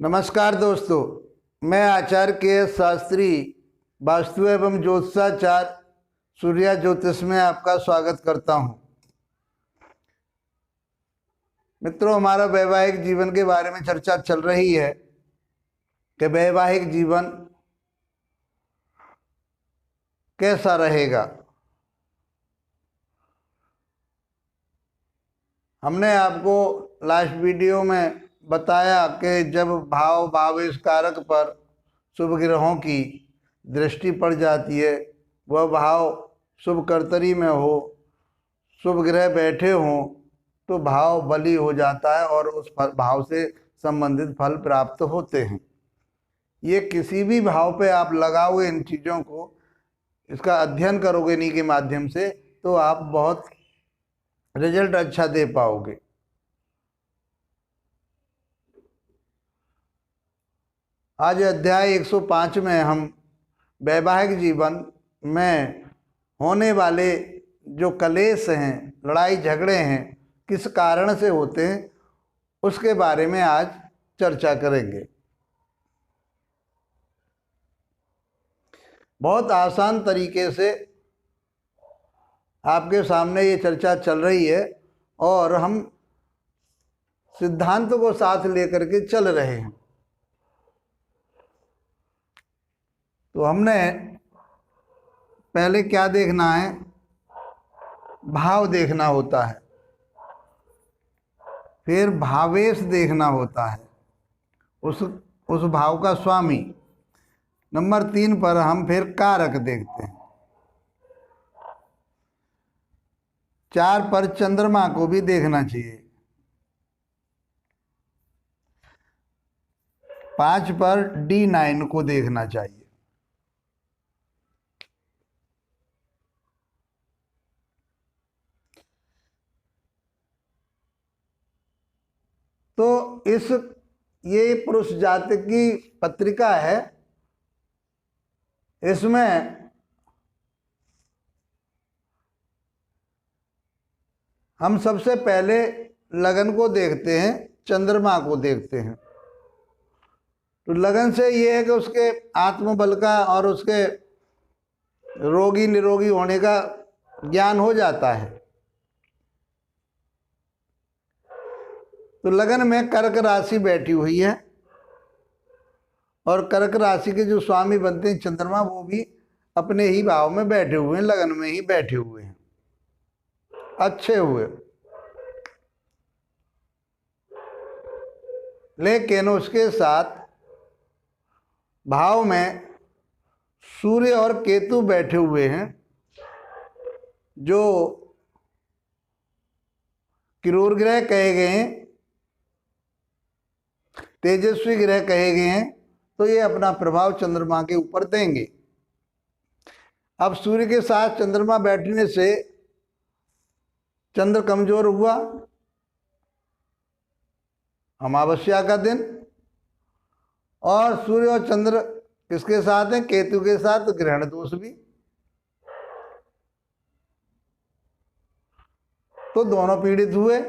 नमस्कार दोस्तों, मैं आचार्य के शास्त्री वास्तु एवं ज्योतिषाचार सूर्या ज्योतिष में आपका स्वागत करता हूं। मित्रों, हमारा वैवाहिक जीवन के बारे में चर्चा चल रही है कि वैवाहिक जीवन कैसा रहेगा। हमने आपको लास्ट वीडियो में बताया कि जब भावेश कारक पर शुभ ग्रहों की दृष्टि पड़ जाती है, वह भाव शुभ कर्तरी में हो, शुभ ग्रह बैठे हों, तो भाव बली हो जाता है और उस भाव से संबंधित फल प्राप्त होते हैं। ये किसी भी भाव पे आप लगाओगे इन चीज़ों को, इसका अध्ययन करोगे इन्हीं के माध्यम से, तो आप बहुत रिजल्ट अच्छा दे पाओगे। आज अध्याय 105 में हम वैवाहिक जीवन में होने वाले जो कलेश हैं, लड़ाई झगड़े हैं, किस कारण से होते हैं, उसके बारे में आज चर्चा करेंगे। बहुत आसान तरीके से आपके सामने ये चर्चा चल रही है और हम सिद्धांत को साथ लेकर के चल रहे हैं। तो हमने पहले क्या देखना है? भाव देखना होता है, फिर भावेश देखना होता है, उस भाव का स्वामी। नंबर 3 पर हम फिर कारक देखते हैं। 4 पर चंद्रमा को भी देखना चाहिए। 5 पर D9 को देखना चाहिए। तो ये पुरुष जाति की पत्रिका है। इसमें हम सबसे पहले लगन को देखते हैं, चंद्रमा को देखते हैं। तो लगन से ये है कि उसके आत्मबल का और उसके रोगी निरोगी होने का ज्ञान हो जाता है। तो लगन में कर्क राशि बैठी हुई है और कर्क राशि के जो स्वामी बनते हैं चंद्रमा, वो भी अपने ही भाव में बैठे हुए हैं, लगन में ही बैठे हुए हैं, अच्छे हुए। लेकिन उसके साथ भाव में सूर्य और केतु बैठे हुए हैं, जो क्रूर ग्रह कहे गए हैं, तेजस्वी ग्रह कहे गए हैं। तो ये अपना प्रभाव चंद्रमा के ऊपर देंगे। अब सूर्य के साथ चंद्रमा बैठने से चंद्र कमजोर हुआ, अमावस्या का दिन, और सूर्य और चंद्र किसके साथ हैं? केतु के साथ। ग्रहण दोष भी। तो दोनों पीड़ित हुए।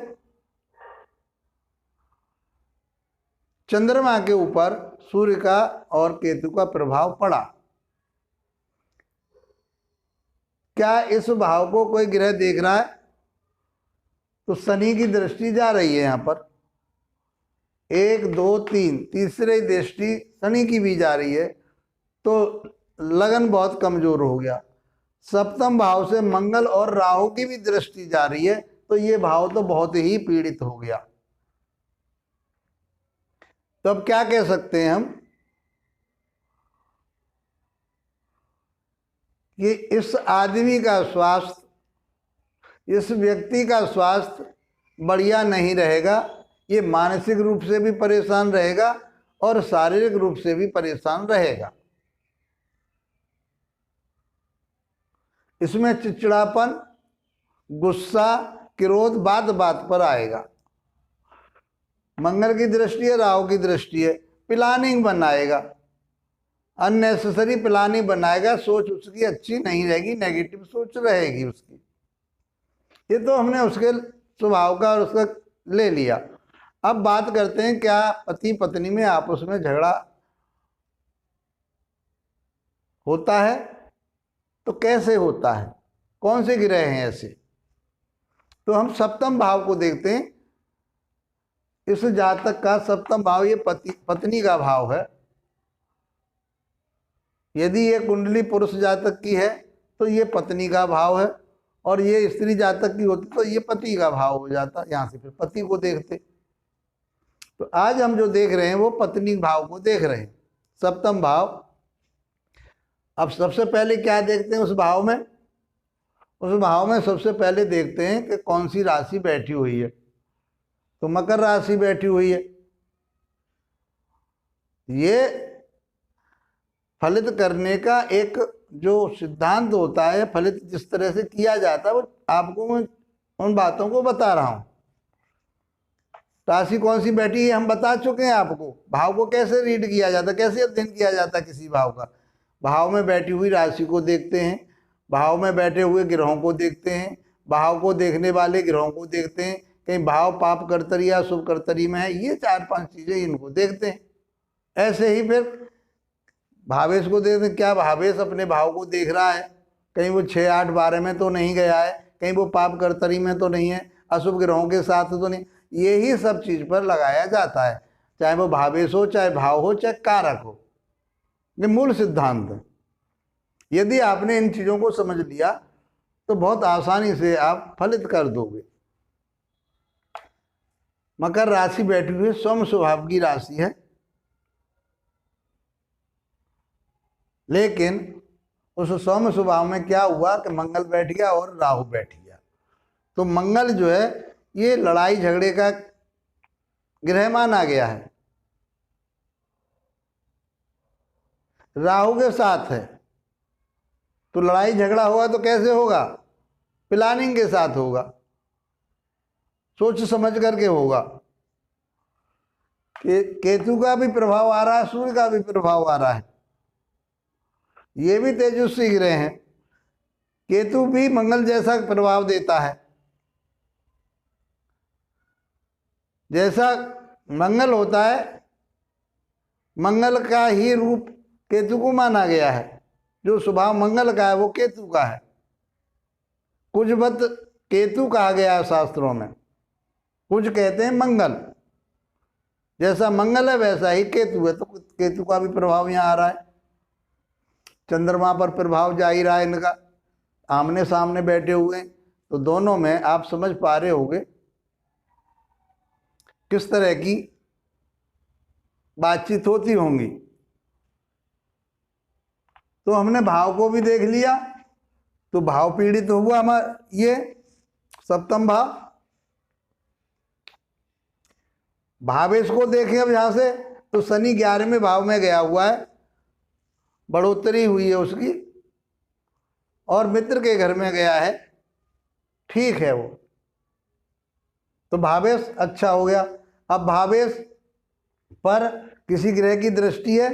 चंद्रमा के ऊपर सूर्य का और केतु का प्रभाव पड़ा। क्या इस भाव को कोई ग्रह देख रहा है? तो शनि की दृष्टि जा रही है यहाँ पर। 1 2 3 तीसरी दृष्टि शनि की भी जा रही है। तो लगन बहुत कमजोर हो गया। सप्तम भाव से मंगल और राहु की भी दृष्टि जा रही है। तो ये भाव तो बहुत ही पीड़ित हो गया। तो अब क्या कह सकते हैं हम कि इस आदमी का स्वास्थ्य, इस व्यक्ति का स्वास्थ्य बढ़िया नहीं रहेगा। ये मानसिक रूप से भी परेशान रहेगा और शारीरिक रूप से भी परेशान रहेगा। इसमें चिड़चिड़ापन, गुस्सा, क्रोध बात बात पर आएगा। मंगल की दृष्टि है, राहु की दृष्टि है, प्लानिंग बनाएगा, अननेसेसरी प्लानिंग बनाएगा। सोच उसकी अच्छी नहीं रहेगी, नेगेटिव सोच रहेगी उसकी। ये तो हमने उसके स्वभाव का और उसका ले लिया। अब बात करते हैं क्या पति पत्नी में आपस में झगड़ा होता है, तो कैसे होता है, कौन से ग्रह हैं ऐसे। तो हम सप्तम भाव को देखते हैं। इस जातक का सप्तम भाव ये पत्नी का भाव है। यदि ये कुंडली पुरुष जातक की है तो ये पत्नी का भाव है, और ये स्त्री जातक की होती तो ये पति का भाव हो जाता। यहाँ से फिर पति को देखते। तो आज हम जो देख रहे हैं वो पत्नी भाव को देख रहे हैं, सप्तम भाव। अब सबसे पहले क्या देखते हैं उस भाव में? उस भाव में सबसे पहले देखते हैं कि कौन सी राशि बैठी हुई है। तो मकर राशि बैठी हुई है। ये फलित करने का एक जो सिद्धांत होता है, फलित जिस तरह से किया जाता है, वो आपको मैं उन बातों को बता रहा हूं। राशि कौन सी बैठी है हम बता चुके हैं आपको। भाव को कैसे रीड किया जाता, कैसे अध्ययन किया जाता है किसी भाव का। भाव में बैठी हुई राशि को देखते हैं, भाव में बैठे हुए ग्रहों को देखते हैं, भाव को देखने वाले ग्रहों को देखते हैं, कहीं भाव पाप कर्तरी या शुभ कर्तरी में है, ये 4-5 चीजें इनको देखते हैं। ऐसे ही फिर भावेश को देखते हैं, क्या भावेश अपने भाव को देख रहा है, कहीं वो 6, 8, 12 में तो नहीं गया है, कहीं वो पाप कर्तरी में तो नहीं है, अशुभ ग्रहों के साथ तो नहीं। यही सब चीज पर लगाया जाता है, चाहे वो भावेश हो, चाहे भाव हो, चाहे कारक हो। ये मूल सिद्धांत है। यदि आपने इन चीजों को समझ लिया तो बहुत आसानी से आप फलित कर दोगे। मकर राशि बैठी हुई स्वयं स्वभाव की राशि है, लेकिन उस स्वयं स्वभाव में क्या हुआ कि मंगल बैठ गया और राहु बैठ गया। तो मंगल जो है ये लड़ाई झगड़े का ग्रह माना गया है, राहु के साथ है। तो लड़ाई झगड़ा होगा तो कैसे होगा? प्लानिंग के साथ होगा, सोच समझ करके होगा। केतु का भी प्रभाव आ रहा है, सूर्य का भी प्रभाव आ रहा है, ये भी तेजस्वी ग्रह हैं। केतु भी मंगल जैसा प्रभाव देता है। जैसा मंगल होता है, मंगल का ही रूप केतु को माना गया है। जो स्वभाव मंगल का है वो केतु का है। कुजवत केतु कहा गया है शास्त्रों में, कुछ कहते हैं मंगल। जैसा मंगल है वैसा ही केतु है, तो केतु का भी प्रभाव यहाँ आ रहा है। चंद्रमा पर प्रभाव जा ही रहा है इनका, आमने सामने बैठे हुए हैं। तो दोनों में आप समझ पा रहे होंगे किस तरह की बातचीत होती होंगी। तो हमने भाव को भी देख लिया, तो भाव पीड़ित हुआ हमारा ये सप्तम भाव। भावेश को देखें अब यहां से, तो शनि 11वें भाव में गया हुआ है, बढ़ोतरी हुई है उसकी, और मित्र के घर में गया है, ठीक है वो। तो भावेश अच्छा हो गया। अब भावेश पर किसी ग्रह की दृष्टि है,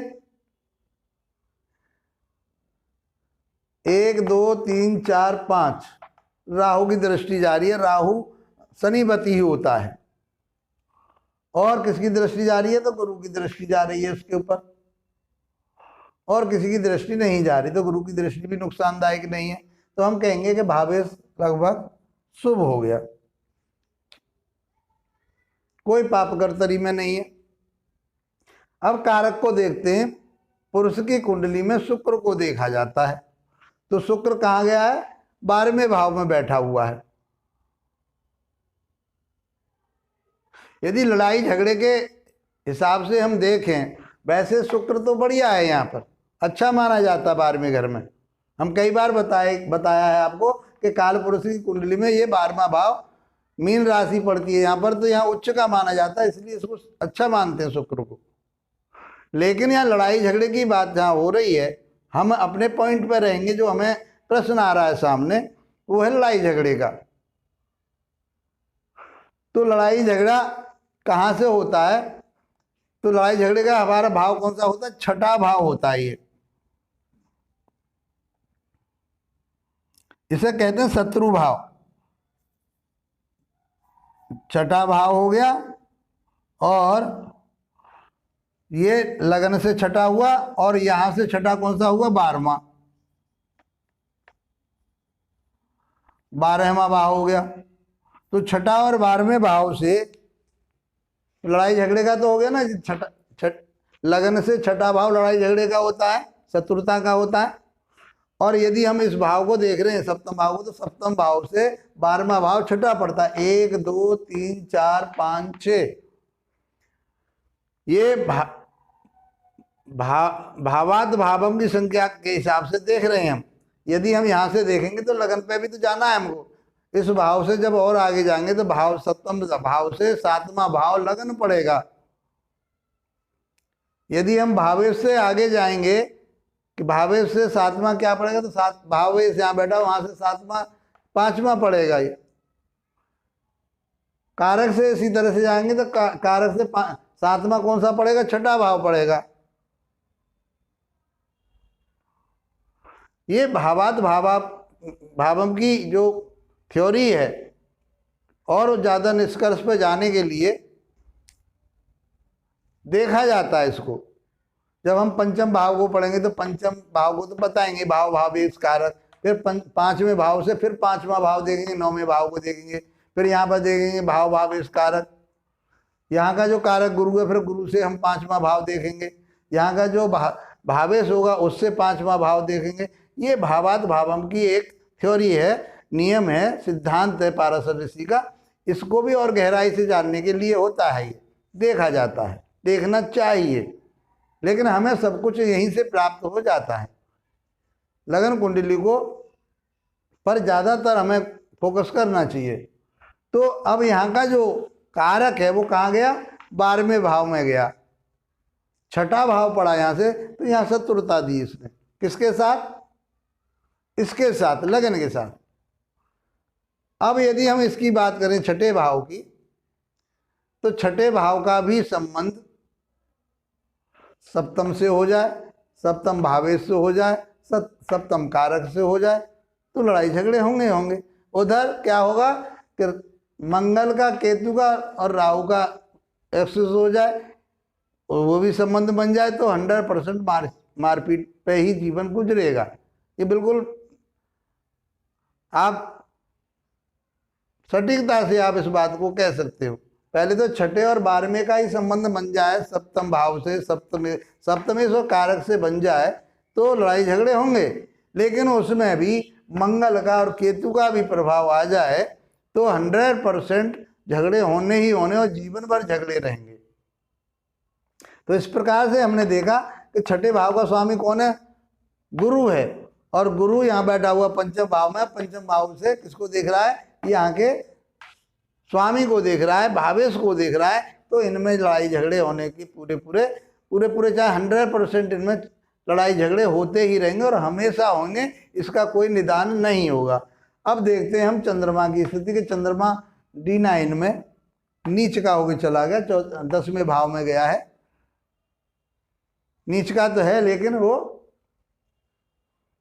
1, 2, 3, 4, 5 राहु की दृष्टि जा रही है। राहु शनिवती ही होता है। और किसकी दृष्टि जा रही है? तो गुरु की दृष्टि जा रही है उसके ऊपर। और किसी की दृष्टि नहीं जा रही, तो गुरु की दृष्टि भी नुकसानदायक नहीं है। तो हम कहेंगे कि भावेश लगभग शुभ हो गया, कोई पाप कर्तरी में नहीं है। अब कारक को देखते हैं। पुरुष की कुंडली में शुक्र को देखा जाता है। तो शुक्र कहाँ गया है? 12वें भाव में बैठा हुआ है। यदि लड़ाई झगड़े के हिसाब से हम देखें, वैसे शुक्र तो बढ़िया है, यहाँ पर अच्छा माना जाता है 12वें घर में। हम कई बार बताया है आपको कि काल पुरुष की कुंडली में ये 12वां भाव मीन राशि पड़ती है यहाँ पर, तो यहाँ उच्च का माना जाता है, इसलिए इसको अच्छा मानते हैं शुक्र को। लेकिन यहाँ लड़ाई झगड़े की बात जहाँ हो रही है, हम अपने पॉइंट पर रहेंगे। जो हमें प्रश्न आ रहा है सामने वो है लड़ाई झगड़े का। तो लड़ाई झगड़ा कहाँ से होता है? तो लड़ाई झगड़े का हमारा भाव कौन सा होता है? 6ठा भाव होता है। ये इसे कहते हैं शत्रु भाव। 6ठा भाव हो गया और ये लगन से छठा हुआ, और यहां से छठा कौन सा हुआ? 12वां, 12वां भाव हो गया। तो छठा और 12वें भाव से लड़ाई झगड़े का तो हो गया ना। लगन से छठा भाव लड़ाई झगड़े का होता है, शत्रुता का होता है। और यदि हम इस भाव को देख रहे हैं, सप्तम भाव को, तो सप्तम भाव से 12वां भाव छठा पड़ता है। 1 2 3 4 5 6, ये भावात भावम की संख्या के हिसाब से देख रहे हैं हम। यदि हम यहाँ से देखेंगे तो लगन पे भी तो जाना है हमको। इस भाव से जब और आगे जाएंगे तो भाव सप्तम भाव से 7वां भाव लगन पड़ेगा। यदि हम भावेश से आगे जाएंगे कि भावेश से 7वां क्या पड़ेगा, तो 7 भावेश यहाँ बैठा, वहां से 7वां 5वां पड़ेगा। ये कारक से इसी तरह से जाएंगे तो कारक से 7वां कौन सा पड़ेगा? छठा भाव पड़ेगा। ये भावात भावम की जो थ्योरी है, और ज़्यादा निष्कर्ष पर जाने के लिए देखा जाता है इसको। जब हम पंचम भाव को पढ़ेंगे तो पंचम भाव को तो बताएंगे, भाव भावेश कारक। फिर 5वें भाव से फिर 5वां भाव देखेंगे, 9वें भाव को देखेंगे। फिर यहाँ पर देखेंगे भाव भावेश कारक। यहाँ का जो कारक गुरु है, फिर गुरु से हम 5वां भाव देखेंगे। यहाँ का जो भावेश होगा उससे 5वां भाव देखेंगे। ये भावात भावम की एक थ्योरी है, नियम है, सिद्धांत है पाराशर ऋषि का। इसको भी और गहराई से जानने के लिए होता है, ये देखा जाता है, देखना चाहिए। लेकिन हमें सब कुछ यहीं से प्राप्त हो जाता है। लगन कुंडली को पर ज़्यादातर हमें फोकस करना चाहिए। तो अब यहाँ का जो कारक है वो कहाँ गया? 12वें भाव में गया। छठा भाव पड़ा यहाँ से, तो यहाँ शत्रुता दी इसने। किसके साथ? इसके साथ, लगन के साथ। अब यदि हम इसकी बात करें छठे भाव की, तो छठे भाव का भी संबंध सप्तम से हो जाए, सप्तम भावेश से हो जाए, सप्तम कारक से हो जाए, तो लड़ाई झगड़े होंगे। उधर क्या होगा कि मंगल का, केतु का और राहु का एक्सेस हो जाए, और वो भी संबंध बन जाए, तो 100% मारपीट पे ही जीवन गुजरेगा। ये बिल्कुल आप सटीकता से आप इस बात को कह सकते हो। पहले तो छठे और 12वें का ही संबंध बन जाए, सप्तम भाव से, सप्तमेश और कारक से बन जाए, तो लड़ाई झगड़े होंगे। लेकिन उसमें भी मंगल का और केतु का भी प्रभाव आ जाए तो 100% झगड़े होने ही होने, और जीवन भर झगड़े रहेंगे। तो इस प्रकार से हमने देखा कि छठे भाव का स्वामी कौन है? गुरु है। और गुरु यहाँ बैठा हुआ पंचम भाव में, पंचम भाव से किसको देख रहा है? यहाँ के स्वामी को देख रहा है, भावेश को देख रहा है। तो इनमें लड़ाई झगड़े होने की पूरे चाहे 100% इनमें लड़ाई झगड़े होते ही रहेंगे, और हमेशा होंगे, इसका कोई निदान नहीं होगा। अब देखते हैं हम चंद्रमा की स्थिति कि चंद्रमा D9 में नीच का होकर चला गया, 10वें भाव में गया है। नीच का तो है, लेकिन वो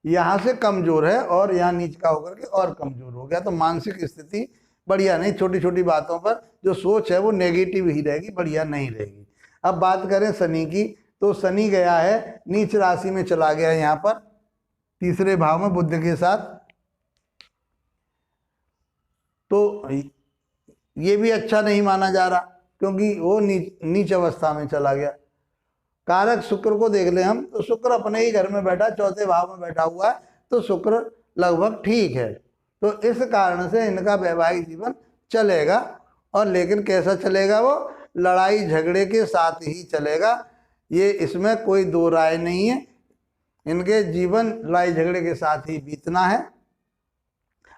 यहाँ से कमजोर है, और यहाँ नीच का होकर के और कमजोर हो गया। तो मानसिक स्थिति बढ़िया नहीं, छोटी छोटी बातों पर जो सोच है वो नेगेटिव ही रहेगी, बढ़िया नहीं रहेगी। अब बात करें शनि की, तो शनि गया है नीच राशि में, चला गया है यहाँ पर 3रे भाव में बुध के साथ। तो ये भी अच्छा नहीं माना जा रहा, क्योंकि वो नीच अवस्था में चला गया। कारक शुक्र को देख ले हम, तो शुक्र अपने ही घर में बैठा, 4थे भाव में बैठा हुआ है, तो शुक्र लगभग ठीक है। तो इस कारण से इनका वैवाहिक जीवन चलेगा, और लेकिन कैसा चलेगा? वो लड़ाई झगड़े के साथ ही चलेगा। ये इसमें कोई दो राय नहीं है। इनके जीवन लड़ाई झगड़े के साथ ही बीतना है।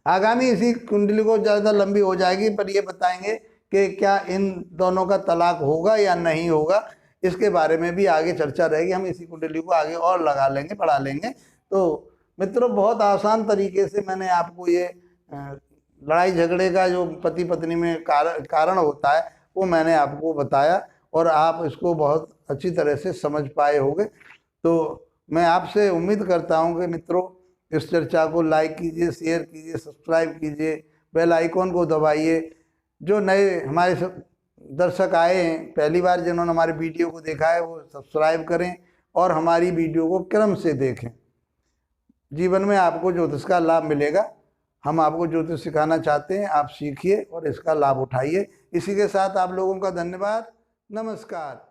आगामी इसी कुंडली को ज़्यादा लंबी हो जाएगी, पर ये बताएंगे कि क्या इन दोनों का तलाक होगा या नहीं होगा, इसके बारे में भी आगे चर्चा रहेगी। हम इसी कुंडली को आगे और लगा लेंगे, पढ़ा लेंगे। तो मित्रों, बहुत आसान तरीके से मैंने आपको ये लड़ाई झगड़े का जो पति पत्नी में कारण होता है वो मैंने आपको बताया, और आप इसको बहुत अच्छी तरह से समझ पाए होंगे। तो मैं आपसे उम्मीद करता हूँ कि मित्रों, इस चर्चा को लाइक कीजिए, शेयर कीजिए, सब्सक्राइब कीजिए, बेल आइकॉन को दबाइए। जो नए हमारे दर्शक आए हैं, पहली बार जिन्होंने हमारे वीडियो को देखा है वो सब्सक्राइब करें और हमारी वीडियो को क्रम से देखें। जीवन में आपको ज्योतिष का लाभ मिलेगा। हम आपको ज्योतिष सिखाना चाहते हैं, आप सीखिए और इसका लाभ उठाइए। इसी के साथ आप लोगों का धन्यवाद। नमस्कार।